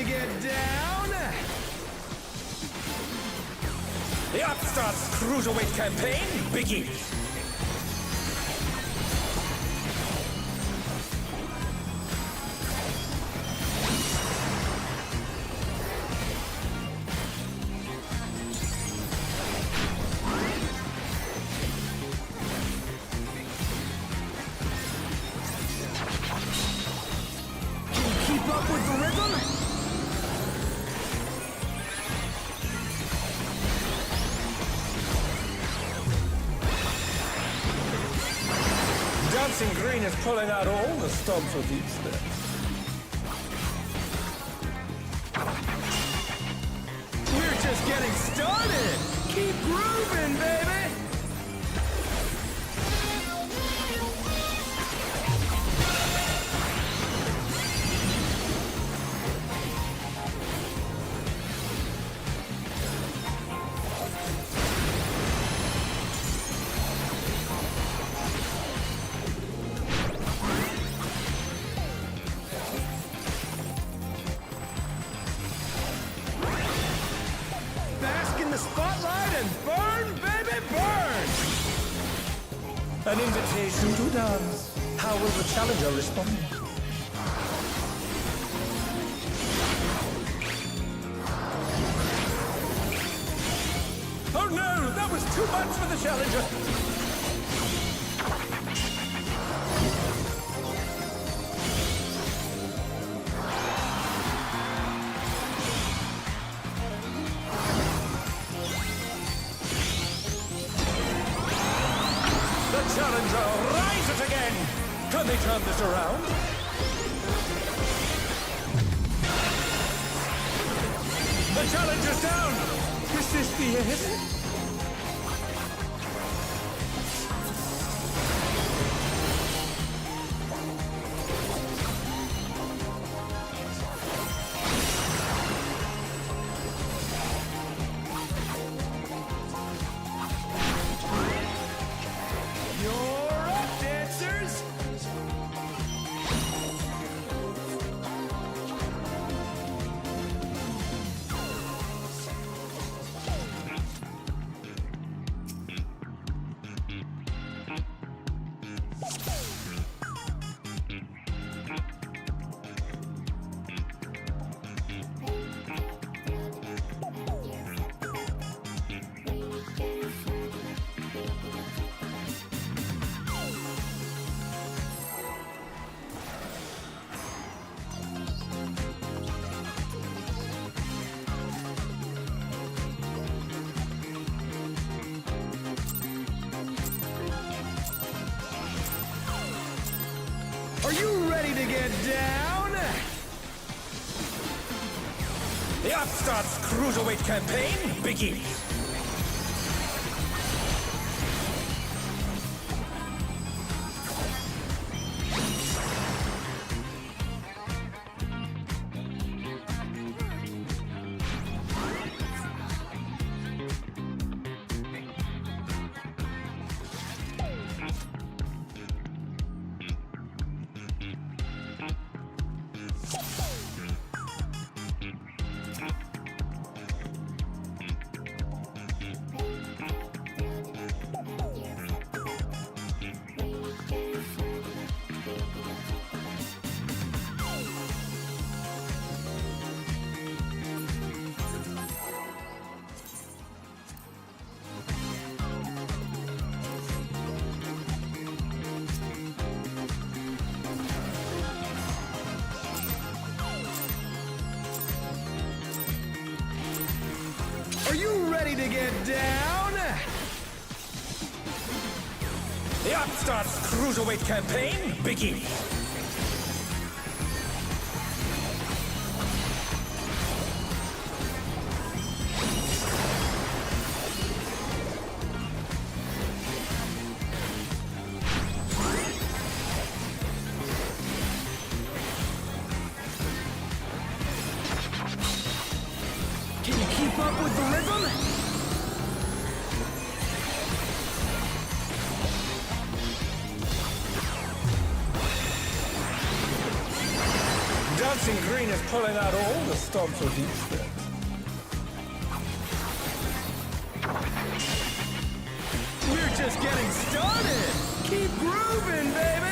to get down? The Upstart's Cruiserweight campaign begins! Keep up with the rhythm? Dancing Green is pulling out all the stops with each step. We're just getting started! Keep grooving, baby! Bask in the spotlight and burn, baby, burn! An invitation to dance. How will the challenger respond? Oh no! That was too much for the challenger! The challenger rises again! Can they turn this around? The challenger's down! Is this the end? You're up, dancers! Are you ready to get down? The Upstart's Cruiserweight campaign begins! Are you ready to get down? The Upstart's Cruiserweight campaign begins! Can you keep up with the rhythm? Dancing Green train is pulling out all the stops with each bit. We're just getting started! Keep grooving, baby!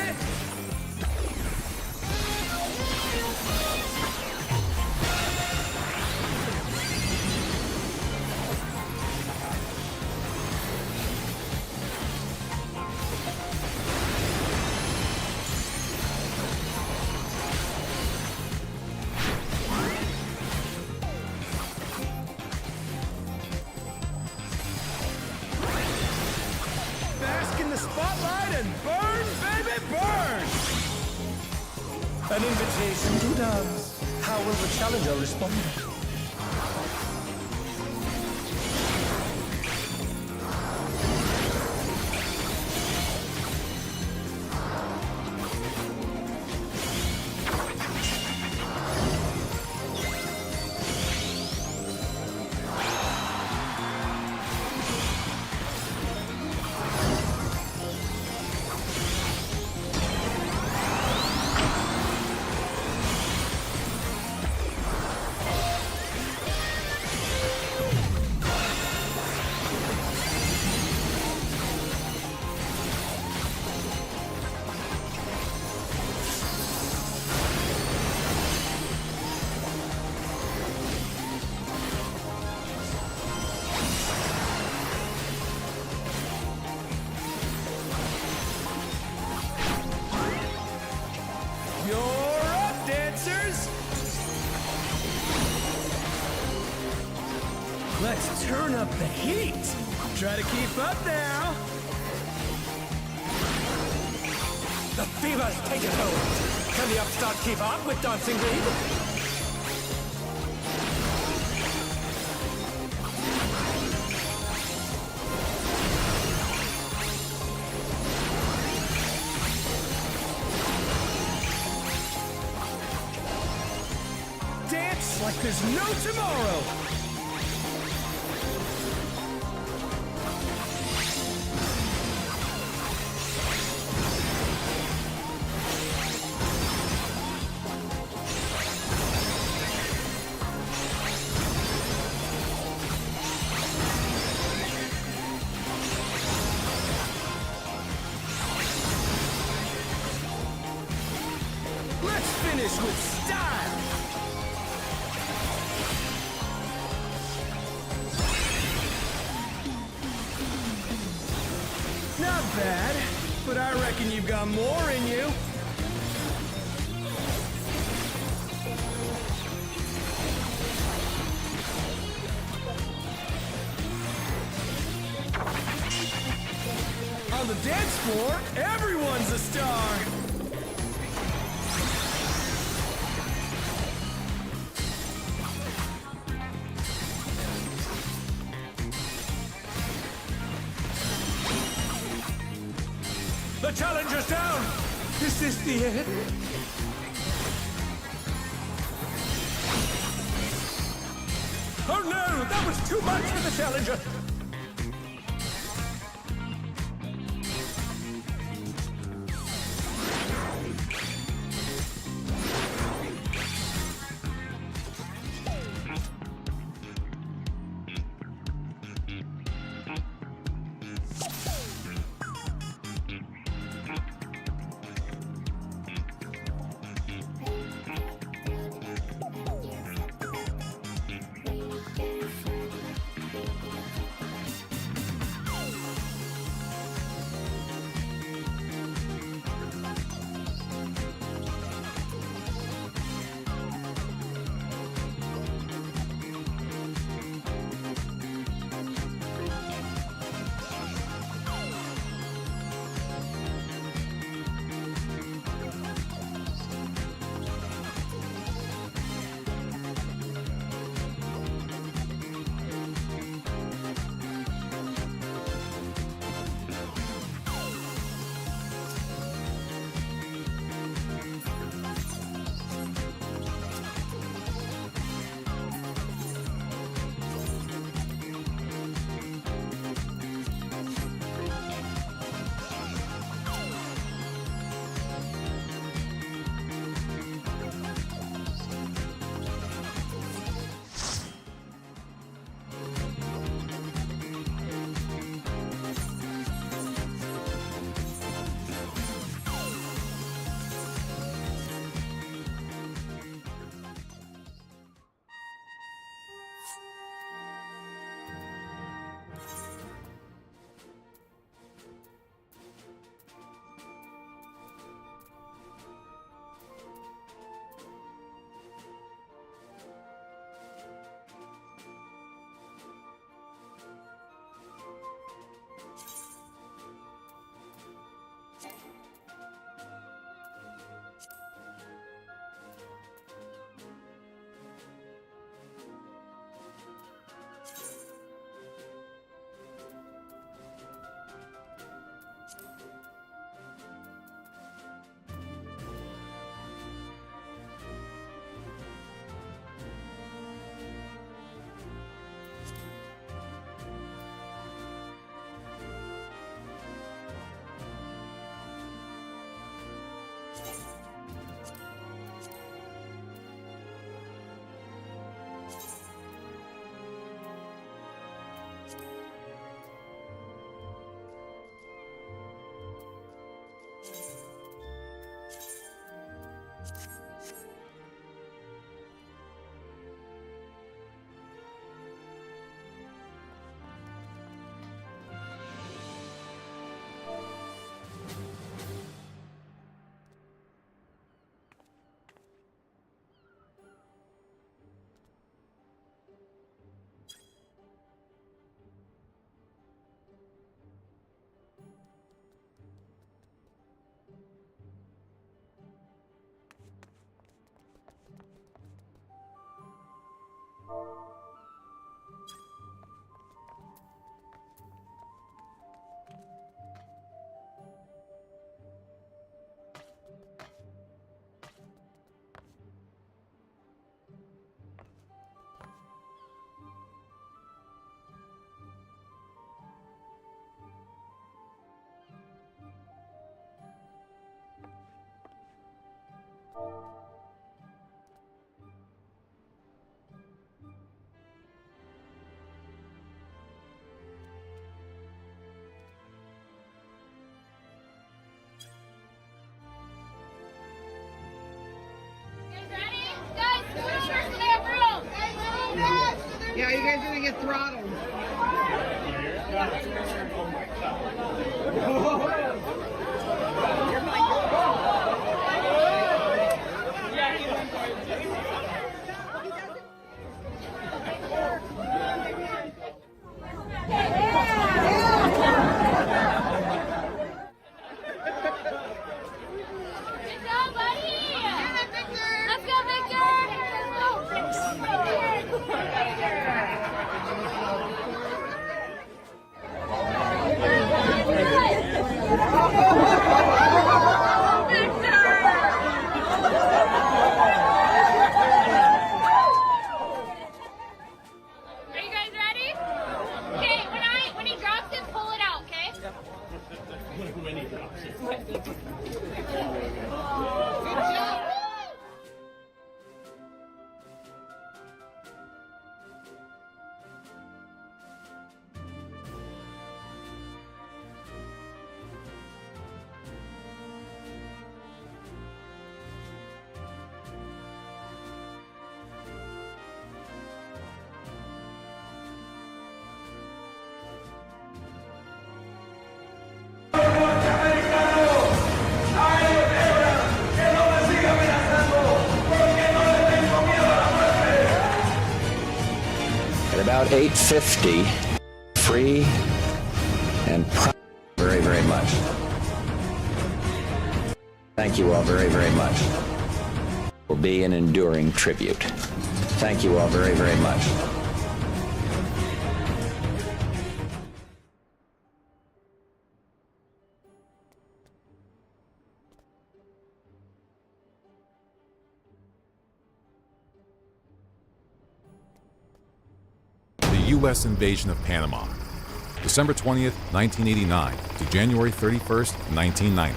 Bask in the spotlight and burn, baby, burn! An invitation to dance. How will the challenger respond? You're up, dancers! Let's turn up the heat! Try to keep up now! The fever's taken hold. Can the upstart keep up with Dancing Green? Dance like there's no tomorrow! Let's finish with style! Not bad, but I reckon you've got more in you. On the dance floor, everyone's a star. The challenger's down! Is this the end? Oh no! That was too much for the challenger! About 8:50, free and proud very, very much. Thank you all very, very much. Will be an enduring tribute. Thank you all very, very much. U.S. invasion of Panama, December 20th, 1989 to January 31st, 1990.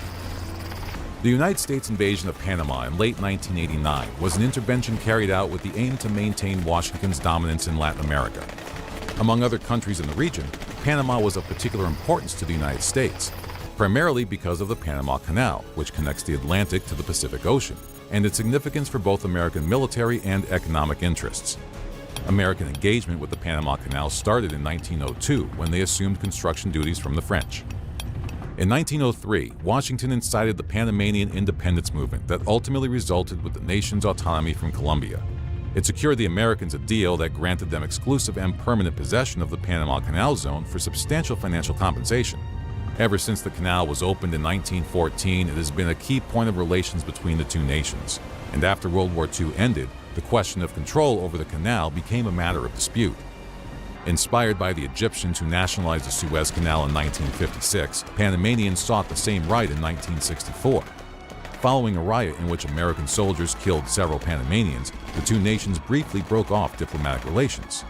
The United States invasion of Panama in late 1989 was an intervention carried out with the aim to maintain Washington's dominance in Latin America. Among other countries in the region, Panama was of particular importance to the United States, primarily because of the Panama Canal, which connects the Atlantic to the Pacific Ocean, and its significance for both American military and economic interests. American engagement with the Panama Canal started in 1902 when they assumed construction duties from the French. In 1903, Washington incited the Panamanian independence movement that ultimately resulted with the nation's autonomy from Colombia. It secured the Americans a deal that granted them exclusive and permanent possession of the Panama Canal Zone for substantial financial compensation. Ever since the canal was opened in 1914, it has been a key point of relations between the two nations. And after World War II ended, the question of control over the canal became a matter of dispute. Inspired by the Egyptians who nationalized the Suez Canal in 1956, Panamanians sought the same right in 1964. Following a riot in which American soldiers killed several Panamanians, the two nations briefly broke off diplomatic relations.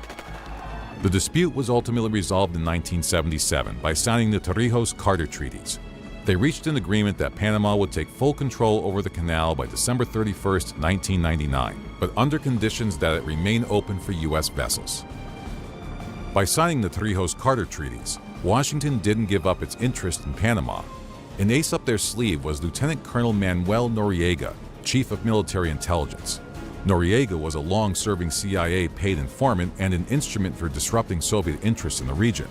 The dispute was ultimately resolved in 1977 by signing the Torrijos-Carter treaties. They reached an agreement that Panama would take full control over the canal by December 31st, 1999, but under conditions that it remain open for U.S. vessels. By signing the Torrijos-Carter treaties, Washington didn't give up its interest in Panama. An ace up their sleeve was Lieutenant Colonel Manuel Noriega, Chief of Military Intelligence. Noriega was a long-serving CIA paid informant and an instrument for disrupting Soviet interests in the region.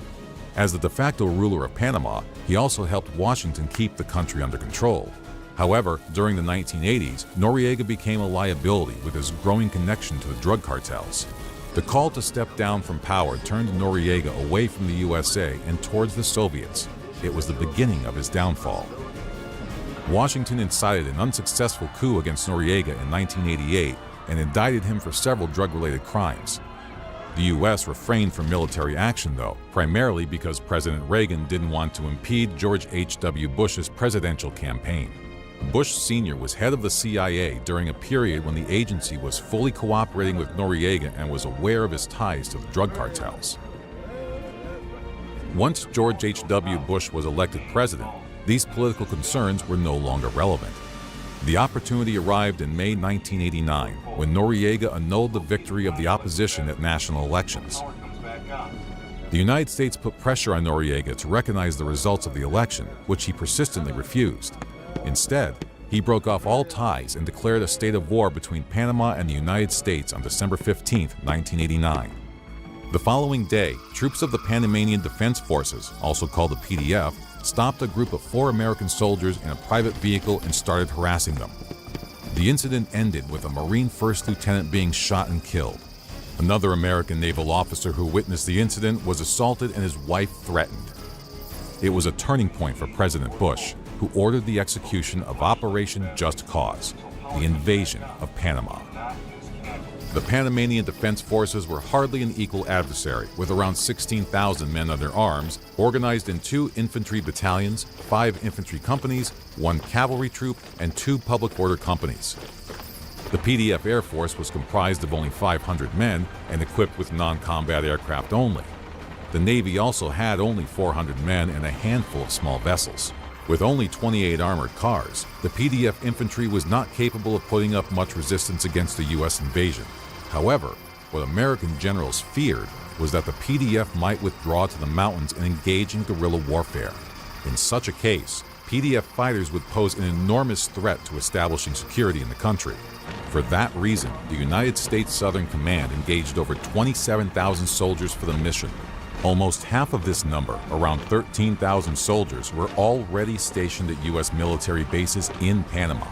As the de facto ruler of Panama, he also helped Washington keep the country under control. However, during the 1980s, Noriega became a liability with his growing connection to the drug cartels. The call to step down from power turned Noriega away from the USA and towards the Soviets. It was the beginning of his downfall. Washington incited an unsuccessful coup against Noriega in 1988 and indicted him for several drug-related crimes. The U.S. refrained from military action, though, primarily because President Reagan didn't want to impede George H.W. Bush's presidential campaign. Bush Sr. was head of the CIA during a period when the agency was fully cooperating with Noriega and was aware of his ties to the drug cartels. Once George H.W. Bush was elected president, these political concerns were no longer relevant. The opportunity arrived in May 1989 when Noriega annulled the victory of the opposition at national elections. The United States put pressure on Noriega to recognize the results of the election, which he persistently refused. Instead, he broke off all ties and declared a state of war between Panama and the United States on December 15, 1989. The following day, troops of the Panamanian Defense Forces, also called the PDF, stopped a group of 4 American soldiers in a private vehicle and started harassing them. The incident ended with a Marine First Lieutenant being shot and killed. Another American naval officer who witnessed the incident was assaulted and his wife threatened. It was a turning point for President Bush, who ordered the execution of Operation Just Cause, the invasion of Panama. The Panamanian Defense Forces were hardly an equal adversary, with around 16,000 men under arms, organized in 2 infantry battalions, 5 infantry companies, 1 cavalry troop, and 2 public order companies. The PDF Air Force was comprised of only 500 men and equipped with non-combat aircraft only. The Navy also had only 400 men and a handful of small vessels. With only 28 armored cars, the PDF infantry was not capable of putting up much resistance against the U.S. invasion. However, what American generals feared was that the PDF might withdraw to the mountains and engage in guerrilla warfare. In such a case, PDF fighters would pose an enormous threat to establishing security in the country. For that reason, the United States Southern Command engaged over 27,000 soldiers for the mission. Almost half of this number, around 13,000 soldiers, were already stationed at U.S. military bases in Panama.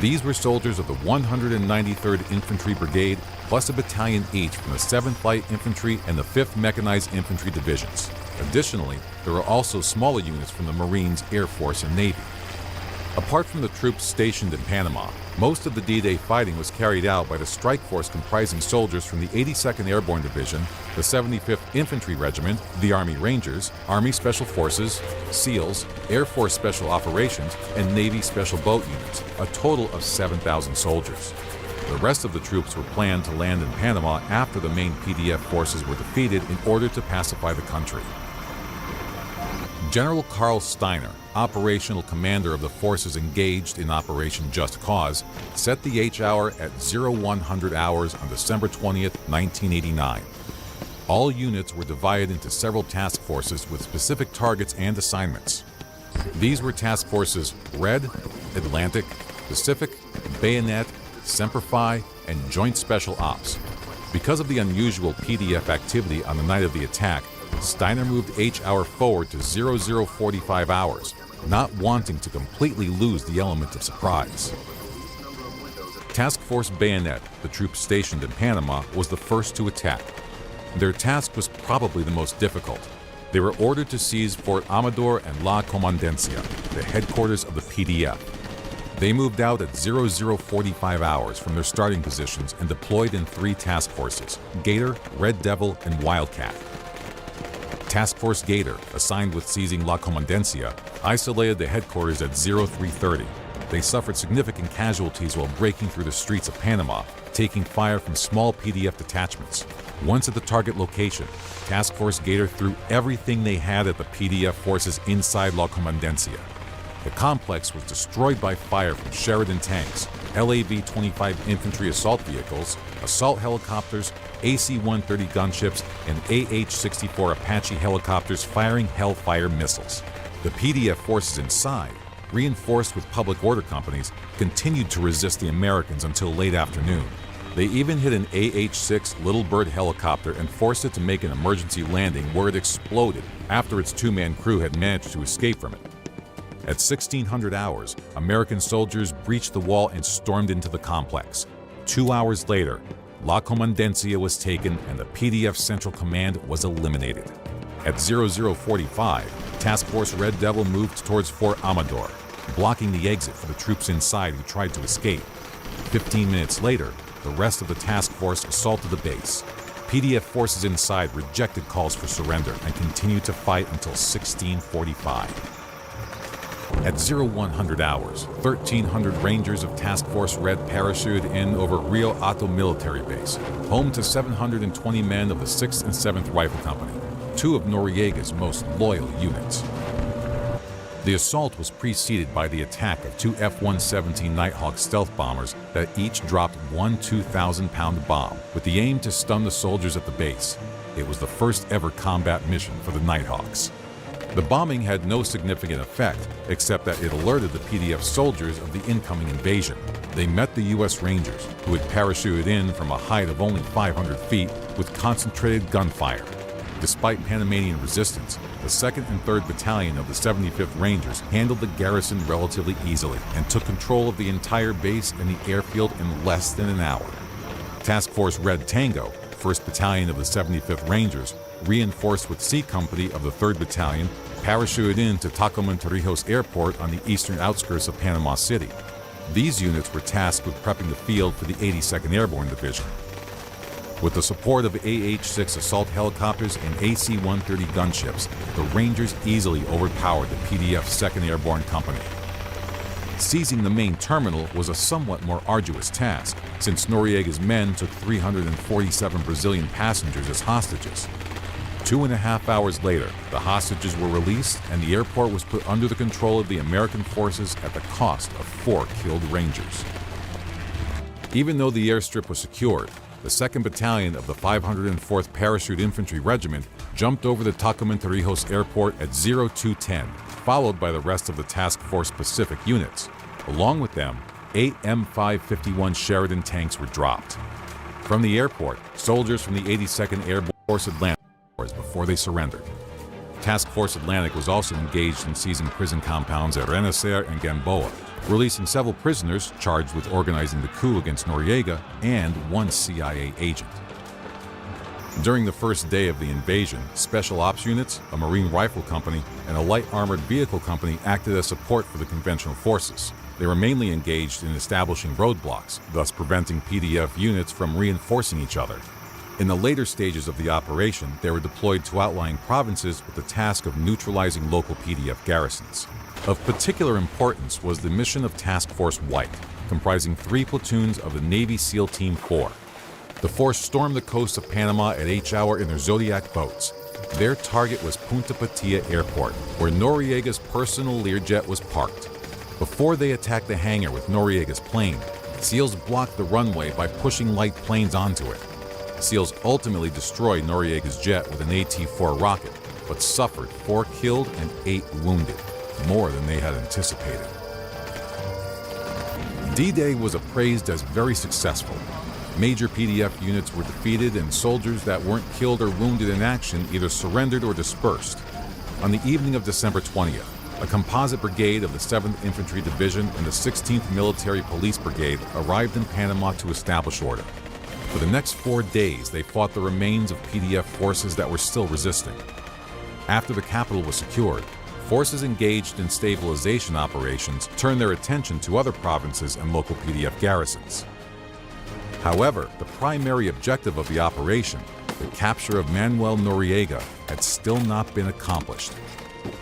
These were soldiers of the 193rd Infantry Brigade, plus a battalion each from the 7th Light Infantry and the 5th Mechanized Infantry Divisions. Additionally, there were also smaller units from the Marines, Air Force, and Navy. Apart from the troops stationed in Panama, most of the D-Day fighting was carried out by the strike force comprising soldiers from the 82nd Airborne Division, the 75th Infantry Regiment, the Army Rangers, Army Special Forces, SEALs, Air Force Special Operations, and Navy Special Boat Units, a total of 7,000 soldiers. The rest of the troops were planned to land in Panama after the main PDF forces were defeated in order to pacify the country. General Carl Steiner, operational commander of the forces engaged in Operation Just Cause, set the H-hour at 0100 hours on December 20th, 1989. All units were divided into several task forces with specific targets and assignments. These were task forces Red, Atlantic, Pacific, Bayonet, Semper Fi, and Joint Special Ops. Because of the unusual PDF activity on the night of the attack, Steiner moved H-hour forward to 0045 hours, not wanting to completely lose the element of surprise. Task Force Bayonet, the troop stationed in Panama, was the first to attack. Their task was probably the most difficult. They were ordered to seize Fort Amador and La Comandancia, the headquarters of the PDF. They moved out at 0045 hours from their starting positions and deployed in 3 task forces: Gator, Red Devil, and Wildcat. Task Force Gator, assigned with seizing La Comandancia, isolated the headquarters at 0330. They suffered significant casualties while breaking through the streets of Panama, taking fire from small PDF detachments. Once at the target location, Task Force Gator threw everything they had at the PDF forces inside La Comandancia. The complex was destroyed by fire from Sheridan tanks, LAV-25 infantry assault vehicles, assault helicopters, AC-130 gunships, and AH-64 Apache helicopters firing Hellfire missiles. The PDF forces inside, reinforced with public order companies, continued to resist the Americans until late afternoon. They even hit an AH-6 Little Bird helicopter and forced it to make an emergency landing where it exploded after its 2-man crew had managed to escape from it. At 1600 hours, American soldiers breached the wall and stormed into the complex. 2 hours later, La Comandancia was taken and the PDF Central Command was eliminated. At 0045, Task Force Red Devil moved towards Fort Amador, blocking the exit for the troops inside who tried to escape. 15 minutes later, the rest of the task force assaulted the base. PDF forces inside rejected calls for surrender and continued to fight until 1645. At 0100 hours, 1,300 Rangers of Task Force Red parachuted in over Rio Hato Military Base, home to 720 men of the 6th and 7th Rifle Company, 2 of Noriega's most loyal units. The assault was preceded by the attack of 2 F-117 Nighthawk stealth bombers that each dropped one 2,000-pound bomb with the aim to stun the soldiers at the base. It was the first ever combat mission for the Nighthawks. The bombing had no significant effect, except that it alerted the PDF soldiers of the incoming invasion. they met the U.S. Rangers, who had parachuted in from a height of only 500 feet with concentrated gunfire. Despite Panamanian resistance, the 2nd and 3rd Battalion of the 75th Rangers handled the garrison relatively easily and took control of the entire base and the airfield in less than an hour. Task Force Red Tango, 1st Battalion of the 75th Rangers, reinforced with C Company of the 3rd Battalion, parachuted into Tacomonterijos Airport on the eastern outskirts of Panama City. These units were tasked with prepping the field for the 82nd Airborne Division. With the support of AH-6 assault helicopters and AC-130 gunships, the Rangers easily overpowered the PDF 2nd Airborne Company. Seizing the main terminal was a somewhat more arduous task, since Noriega's men took 347 Brazilian passengers as hostages. 2.5 hours later, the hostages were released and the airport was put under the control of the American forces at the cost of 4 killed Rangers. Even though the airstrip was secured, the 2nd Battalion of the 504th Parachute Infantry Regiment jumped over the Tacomonterijos Airport at 0210, followed by the rest of the Task Force Pacific units. Along with them, 8 M5S Sheridan tanks were dropped. From the airport, soldiers from the 82nd Airborne Force Atlantic before they surrendered. Task Force Atlantic was also engaged in seizing prison compounds at Renacer and Gamboa, releasing several prisoners charged with organizing the coup against Noriega and 1 CIA agent. During the first day of the invasion, Special Ops units, a Marine Rifle Company, and a Light Armored Vehicle Company acted as support for the conventional forces. They were mainly engaged in establishing roadblocks, thus preventing PDF units from reinforcing each other. In the later stages of the operation, they were deployed to outlying provinces with the task of neutralizing local PDF garrisons. Of particular importance was the mission of Task Force White, comprising 3 platoons of the Navy SEAL Team 4. The force stormed the coast of Panama at H-hour in their Zodiac boats. Their target was Punta Patilla Airport, where Noriega's personal Learjet was parked. Before they attacked the hangar with Noriega's plane, SEALs blocked the runway by pushing light planes onto it. SEALs ultimately destroyed Noriega's jet with an AT-4 rocket, but suffered 4 killed and 8 wounded, more than they had anticipated. D-Day was appraised as very successful. Major PDF units were defeated and soldiers that weren't killed or wounded in action either surrendered or dispersed. On the evening of December 20th, a composite brigade of the 7th Infantry Division and the 16th Military Police Brigade arrived in Panama to establish order. For the next 4 days, they fought the remains of PDF forces that were still resisting. After the capital was secured, forces engaged in stabilization operations turned their attention to other provinces and local PDF garrisons. However, the primary objective of the operation, the capture of Manuel Noriega, had still not been accomplished.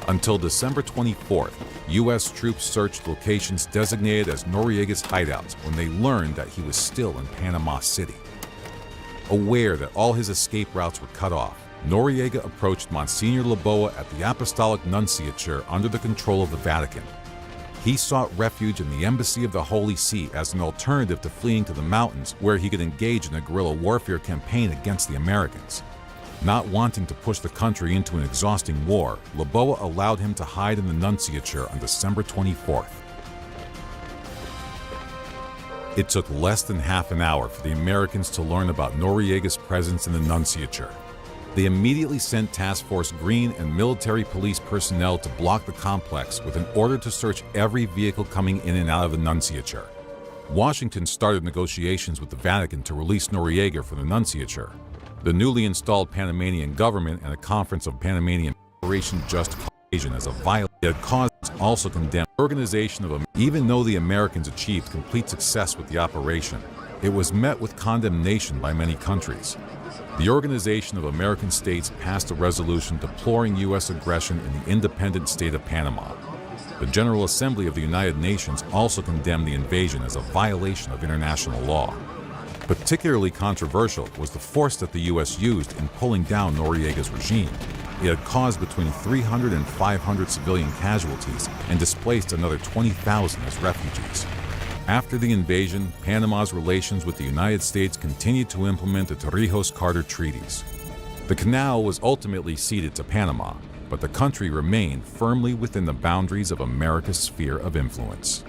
Until December 24th, U.S. troops searched locations designated as Noriega's hideouts when they learned that he was still in Panama City. Aware that all his escape routes were cut off, Noriega approached Monsignor Laboa at the Apostolic Nunciature under the control of the Vatican. He sought refuge in the Embassy of the Holy See as an alternative to fleeing to the mountains, where he could engage in a guerrilla warfare campaign against the Americans. Not wanting to push the country into an exhausting war, Laboa allowed him to hide in the Nunciature on December 24th. It took less than half an hour for the Americans to learn about Noriega's presence in the Nunciature. They immediately sent Task Force Green and military police personnel to block the complex with an order to search every vehicle coming in and out of the Nunciature. Washington started negotiations with the Vatican to release Noriega from the Nunciature. The newly installed Panamanian government and a conference of Panamanian Operation Just Caucasian as a violation that caused also condemned the organization of even though the Americans achieved complete success with the operation, it was met with condemnation by many countries. The Organization of American States passed a resolution deploring U.S. aggression in the independent state of Panama. The General Assembly of the United Nations also condemned the invasion as a violation of international law. Particularly controversial was the force that the U.S. used in pulling down Noriega's regime. It had caused between 300 and 500 civilian casualties and displaced another 20,000 as refugees. After the invasion, Panama's relations with the United States continued to implement the Torrijos-Carter treaties. The canal was ultimately ceded to Panama, but the country remained firmly within the boundaries of America's sphere of influence.